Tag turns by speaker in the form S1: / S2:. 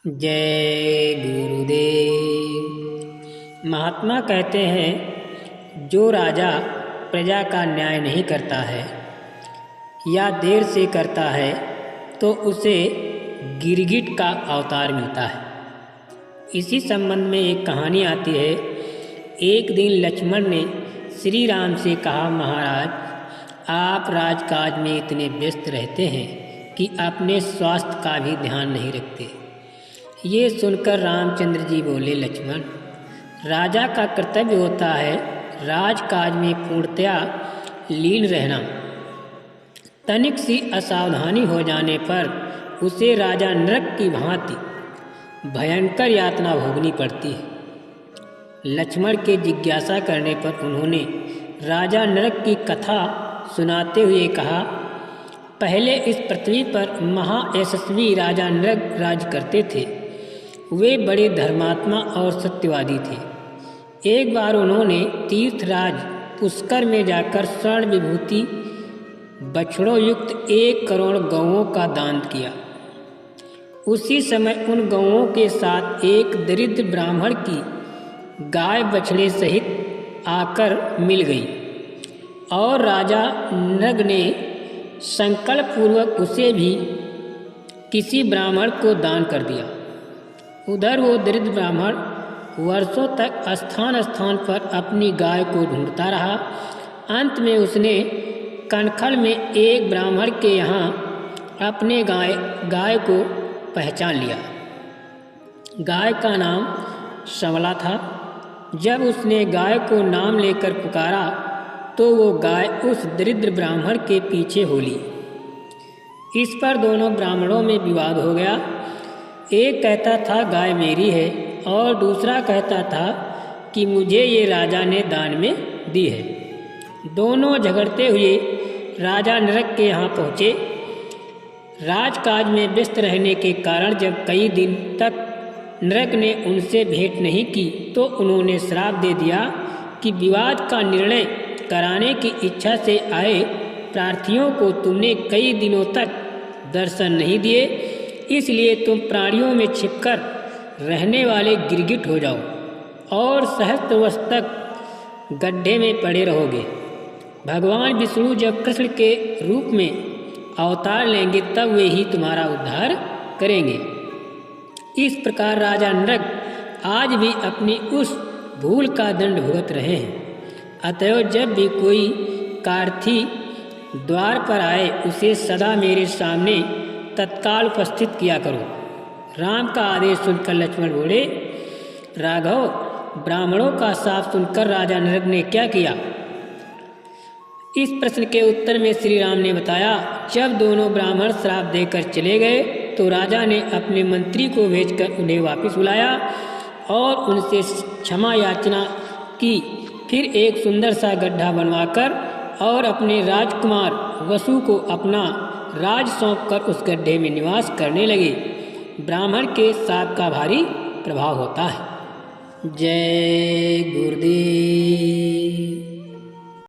S1: जय गुरुदेव। महात्मा कहते हैं, जो राजा प्रजा का न्याय नहीं करता है या देर से करता है तो उसे गिरगिट का अवतार मिलता है। इसी संबंध में एक कहानी आती है। एक दिन लक्ष्मण ने श्री राम से कहा, महाराज, आप राजकाज में इतने व्यस्त रहते हैं कि अपने स्वास्थ्य का भी ध्यान नहीं रखते। ये सुनकर रामचंद्र जी बोले, लक्ष्मण, राजा का कर्तव्य होता है राजकाज में पूर्णतया लीन रहना। तनिक सी असावधानी हो जाने पर उसे राजा नरक की भांति भयंकर यातना भोगनी पड़ती है। लक्ष्मण के जिज्ञासा करने पर उन्होंने राजा नरक की कथा सुनाते हुए कहा, पहले इस पृथ्वी पर महायशस्वी राजा नरक राज करते थे। वे बड़े धर्मात्मा और सत्यवादी थे। एक बार उन्होंने तीर्थराज पुष्कर में जाकर स्वर्ण विभूति बछड़ों युक्त 1 करोड़ गौओं का दान किया। उसी समय उन गौओं के साथ एक दरिद्र ब्राह्मण की गाय बछड़े सहित आकर मिल गई और राजा नृग ने संकल्प पूर्वक उसे भी किसी ब्राह्मण को दान कर दिया। उधर वो दरिद्र ब्राह्मण वर्षों तक स्थान स्थान पर अपनी गाय को ढूंढता रहा। अंत में उसने कनखल में एक ब्राह्मण के यहाँ अपने गाय को पहचान लिया। गाय का नाम श्यामला था। जब उसने गाय को नाम लेकर पुकारा तो वो गाय उस दरिद्र ब्राह्मण के पीछे हो ली। इस पर दोनों ब्राह्मणों में विवाद हो गया। एक कहता था गाय मेरी है और दूसरा कहता था कि मुझे ये राजा ने दान में दी है। दोनों झगड़ते हुए राजा नरक के यहाँ पहुँचे। राजकाज में व्यस्त रहने के कारण जब कई दिन तक नरक ने उनसे भेंट नहीं की तो उन्होंने श्राप दे दिया कि विवाद का निर्णय कराने की इच्छा से आए प्रार्थियों को तुमने कई दिनों तक दर्शन नहीं दिए, इसलिए तुम प्राणियों में छिपकर रहने वाले गिरगिट हो जाओ और सहस्त्र वर्ष तक गड्ढे में पड़े रहोगे। भगवान विष्णु जब कृष्ण के रूप में अवतार लेंगे तब वे ही तुम्हारा उद्धार करेंगे। इस प्रकार राजा नरक आज भी अपनी उस भूल का दंड भुगत रहे हैं। अतएव जब भी कोई कार्थी द्वार पर आए उसे सदा मेरे सामने तत्काल उपस्थित किया करो। राम का आदेश सुनकर लक्ष्मण बोले, राघव, ब्राह्मणों का साफ सुनकर राजा नरक ने क्या किया? इस प्रश्न के उत्तर में श्री राम ने बताया, जब दोनों ब्राह्मण श्राप देकर चले गए तो राजा ने अपने मंत्री को भेजकर उन्हें वापस बुलाया और उनसे क्षमा याचना की। फिर एक सुंदर सा गड्ढा बनवाकर और अपने राजकुमार वसु को अपना राज सौंपकर उस गड्ढे में निवास करने लगे। ब्राह्मण के शाप का भारी प्रभाव होता है। जय गुरुदेव।